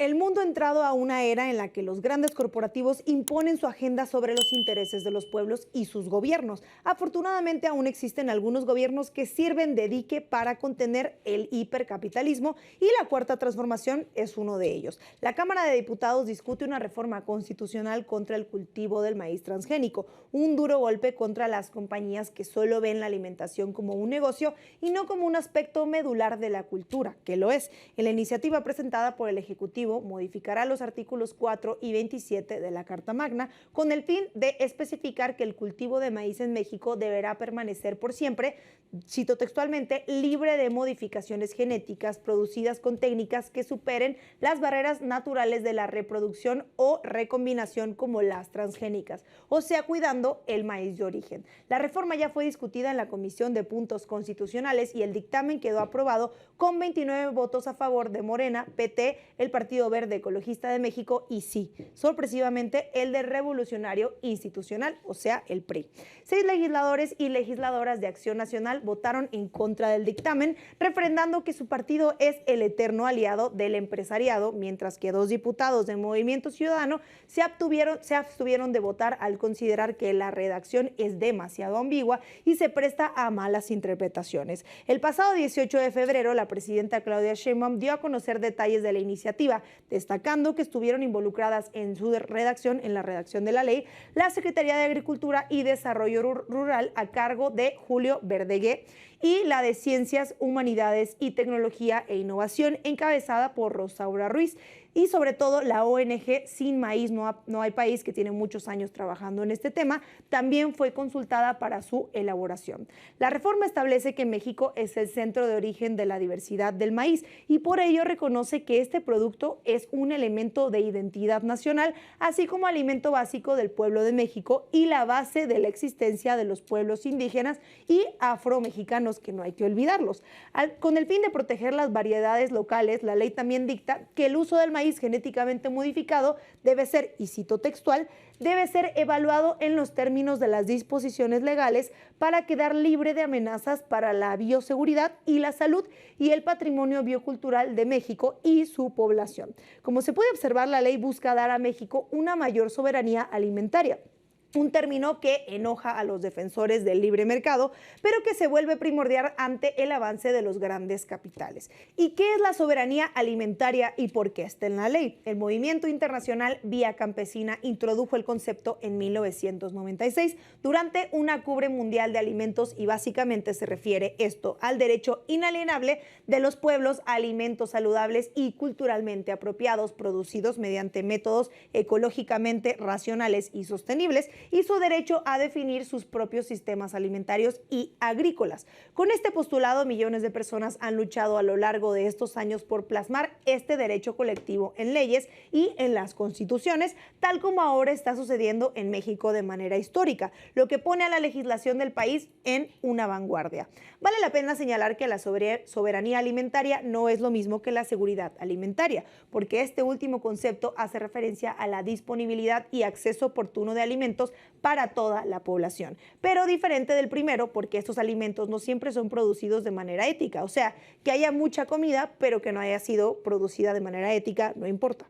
El mundo ha entrado a una era en la que los grandes corporativos imponen su agenda sobre los intereses de los pueblos y sus gobiernos. Afortunadamente, aún existen algunos gobiernos que sirven de dique para contener el hipercapitalismo y la Cuarta Transformación es uno de ellos. La Cámara de Diputados discute una reforma constitucional contra el cultivo del maíz transgénico, un duro golpe contra las compañías que solo ven la alimentación como un negocio y no como un aspecto medular de la cultura, que lo es. En la iniciativa presentada por el Ejecutivo, modificará los artículos 4 y 27 de la Carta Magna con el fin de especificar que el cultivo de maíz en México deberá permanecer por siempre, cito textualmente, libre de modificaciones genéticas producidas con técnicas que superen las barreras naturales de la reproducción o recombinación como las transgénicas, o sea, cuidando el maíz de origen. La reforma ya fue discutida en la Comisión de Puntos Constitucionales y el dictamen quedó aprobado con 29 votos a favor de Morena, PT, el Partido Verde Ecologista de México y sí, sorpresivamente el de Revolucionario Institucional, o sea, el PRI. 6 legisladores y legisladoras de Acción Nacional votaron en contra del dictamen, refrendando que su partido es el eterno aliado del empresariado, mientras que 2 diputados de Movimiento Ciudadano se abstuvieron de votar al considerar que la redacción es demasiado ambigua y se presta a malas interpretaciones. El pasado 18 de febrero, la presidenta Claudia Sheinbaum dio a conocer detalles de la iniciativa, destacando que estuvieron involucradas en su redacción, en la redacción de la ley, la Secretaría de Agricultura y Desarrollo Rural a cargo de Julio Verdeguer y la de Ciencias, Humanidades y Tecnología e Innovación, encabezada por Rosaura Ruiz. Y sobre todo la ONG Sin Maíz No Hay País, que tiene muchos años trabajando en este tema, también fue consultada para su elaboración. La reforma establece que México es el centro de origen de la diversidad del maíz y por ello reconoce que este producto es un elemento de identidad nacional, así como alimento básico del pueblo de México y la base de la existencia de los pueblos indígenas y afromexicanos, que no hay que olvidarlos. Con el fin de proteger las variedades locales, la ley también dicta que el uso del maíz genéticamente modificado debe ser, y cito textual, debe ser evaluado en los términos de las disposiciones legales para quedar libre de amenazas para la bioseguridad y la salud y el patrimonio biocultural de México y su población. Como se puede observar, la ley busca dar a México una mayor soberanía alimentaria, un término que enoja a los defensores del libre mercado, pero que se vuelve primordial ante el avance de los grandes capitales. ¿Y qué es la soberanía alimentaria y por qué está en la ley? El movimiento internacional Vía Campesina introdujo el concepto en 1996 durante una cumbre mundial de alimentos y básicamente se refiere esto al derecho inalienable de los pueblos a alimentos saludables y culturalmente apropiados, producidos mediante métodos ecológicamente racionales y sostenibles, y su derecho a definir sus propios sistemas alimentarios y agrícolas. Con este postulado, millones de personas han luchado a lo largo de estos años por plasmar este derecho colectivo en leyes y en las constituciones, tal como ahora está sucediendo en México de manera histórica, lo que pone a la legislación del país en una vanguardia. Vale la pena señalar que la soberanía alimentaria no es lo mismo que la seguridad alimentaria, porque este último concepto hace referencia a la disponibilidad y acceso oportuno de alimentos para toda la población, pero diferente del primero porque estos alimentos no siempre son producidos de manera ética, o sea, que haya mucha comida pero que no haya sido producida de manera ética no importa.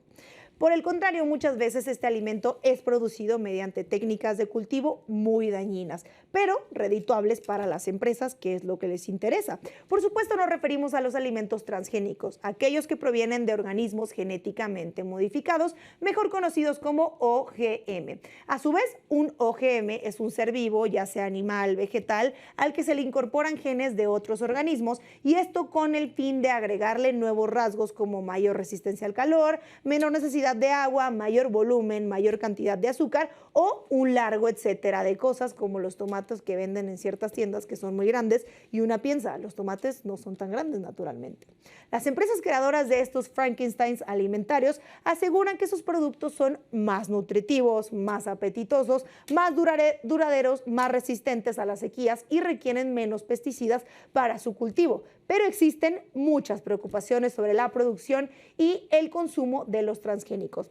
Por el contrario, muchas veces este alimento es producido mediante técnicas de cultivo muy dañinas, pero redituables para las empresas, que es lo que les interesa. Por supuesto, nos referimos a los alimentos transgénicos, aquellos que provienen de organismos genéticamente modificados, mejor conocidos como OGM. A su vez, un OGM es un ser vivo, ya sea animal, vegetal, al que se le incorporan genes de otros organismos, y esto con el fin de agregarle nuevos rasgos como mayor resistencia al calor, menor necesidad de agua, mayor volumen, mayor cantidad de azúcar o un largo etcétera de cosas como los tomates que venden en ciertas tiendas que son muy grandes y una piensa, los tomates no son tan grandes naturalmente. Las empresas creadoras de estos Frankensteins alimentarios aseguran que sus productos son más nutritivos, más apetitosos, más duraderos, más resistentes a las sequías y requieren menos pesticidas para su cultivo. Pero existen muchas preocupaciones sobre la producción y el consumo de los transgénicos.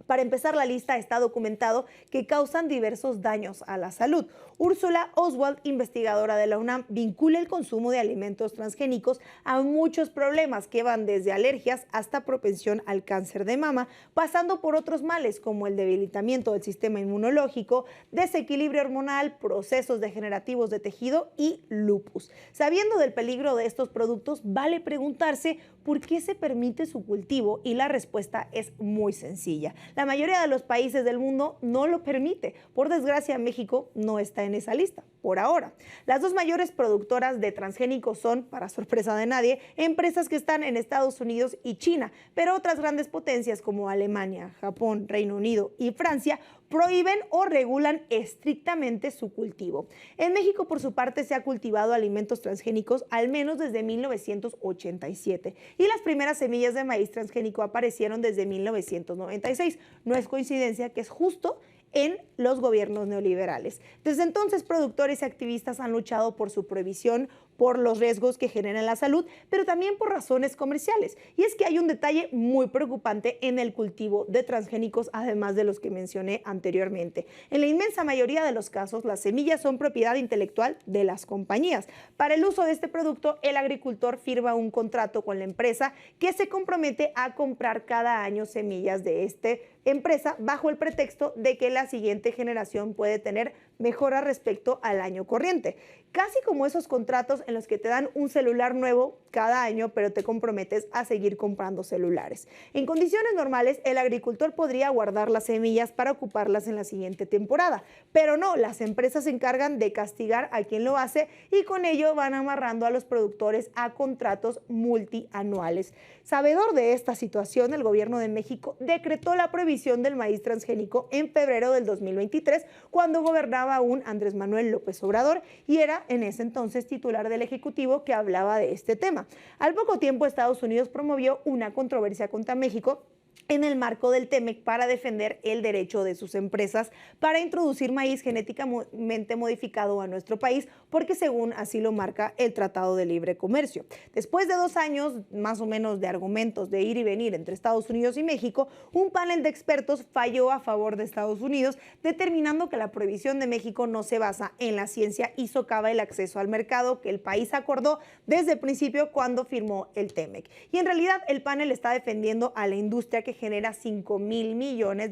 Para empezar, la lista está documentado que causan diversos daños a la salud. Úrsula Oswald, investigadora de la UNAM, vincula el consumo de alimentos transgénicos a muchos problemas que van desde alergias hasta propensión al cáncer de mama, pasando por otros males como el debilitamiento del sistema inmunológico, desequilibrio hormonal, procesos degenerativos de tejido y lupus. Sabiendo del peligro de estos productos, vale preguntarse por qué se permite su cultivo, y la respuesta es muy sencilla. La mayoría de los países del mundo no lo permite. Por desgracia, México no está en esa lista, por ahora. Las dos mayores productoras de transgénicos son, para sorpresa de nadie, empresas que están en Estados Unidos y China, pero otras grandes potencias como Alemania, Japón, Reino Unido y Francia prohíben o regulan estrictamente su cultivo. En México, por su parte, se ha cultivado alimentos transgénicos al menos desde 1987 y las primeras semillas de maíz transgénico aparecieron desde 1996. No es coincidencia que es justo en los gobiernos neoliberales. Desde entonces, productores y activistas han luchado por su prohibición, por los riesgos que generan la salud, pero también por razones comerciales. Y es que hay un detalle muy preocupante en el cultivo de transgénicos, además de los que mencioné anteriormente. En la inmensa mayoría de los casos, las semillas son propiedad intelectual de las compañías. Para el uso de este producto, el agricultor firma un contrato con la empresa que se compromete a comprar cada año semillas de esta empresa bajo el pretexto de que la siguiente generación puede tener mejoras respecto al año corriente. Casi como esos contratos en los que te dan un celular nuevo cada año, pero te comprometes a seguir comprando celulares. En condiciones normales, el agricultor podría guardar las semillas para ocuparlas en la siguiente temporada, pero no, las empresas se encargan de castigar a quien lo hace y con ello van amarrando a los productores a contratos multianuales. Sabedor de esta situación, el gobierno de México decretó la prohibición del maíz transgénico en febrero del 2023, cuando gobernaba aún Andrés Manuel López Obrador y era en ese entonces titular del Ejecutivo que hablaba de este tema. Al poco tiempo, Estados Unidos promovió una controversia contra México en el marco del TEMEC para defender el derecho de sus empresas para introducir maíz genéticamente modificado a nuestro país, porque según así lo marca el Tratado de Libre Comercio. Después de 2 años más o menos de argumentos de ir y venir entre Estados Unidos y México, un panel de expertos falló a favor de Estados Unidos, determinando que la prohibición de México no se basa en la ciencia y socava el acceso al mercado que el país acordó desde el principio cuando firmó el TEMEC. Y en realidad el panel está defendiendo a la industria que genera $5,000 millones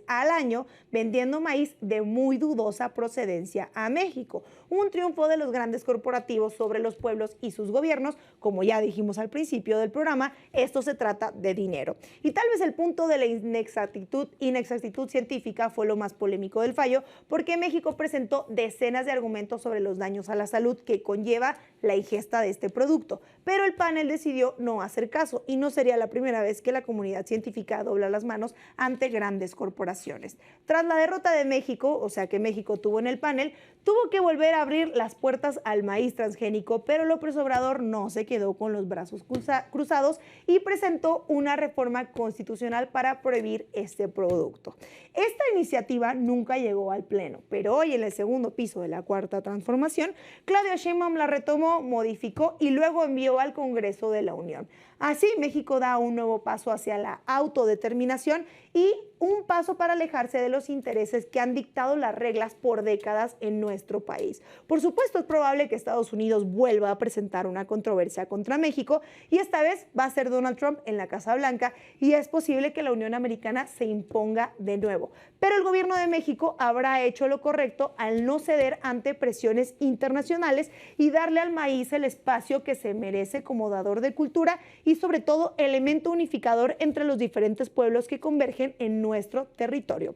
al año vendiendo maíz de muy dudosa procedencia a México. Un triunfo de los grandes corporativos sobre los pueblos y sus gobiernos. Como ya dijimos al principio del programa, esto se trata de dinero. Y tal vez el punto de la inexactitud científica fue lo más polémico del fallo, porque México presentó decenas de argumentos sobre los daños a la salud que conlleva la ingesta de este producto, pero el panel decidió no hacer caso y no sería la primera vez que la comunidad científica dobla las manos ante grandes corporaciones. Tras la derrota de México, o sea que México tuvo en el panel, tuvo que volver a abrir las puertas al maíz transgénico, pero López Obrador no se quedó con los brazos cruzados y presentó una reforma constitucional para prohibir este producto. Esta iniciativa nunca llegó al Pleno, pero hoy en el segundo piso de la Cuarta Transformación, Claudia Sheinbaum la retomó, modificó y luego envió al Congreso de la Unión. Así, México da un nuevo paso hacia la autodeterminación y un paso para alejarse de los intereses que han dictado las reglas por décadas en nuestro país. Por supuesto, es probable que Estados Unidos vuelva a presentar una controversia contra México y esta vez va a ser Donald Trump en la Casa Blanca y es posible que la Unión Americana se imponga de nuevo. Pero el gobierno de México habrá hecho lo correcto al no ceder ante presiones internacionales y darle al maíz el espacio que se merece como dador de cultura y sobre todo elemento unificador entre los diferentes pueblos que convergen en nuestro territorio.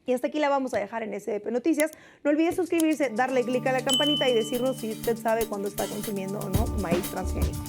Y hasta aquí la vamos a dejar en SDP Noticias. No olvide suscribirse, darle clic a la campanita y decirnos si usted sabe cuándo está consumiendo o no maíz transgénico.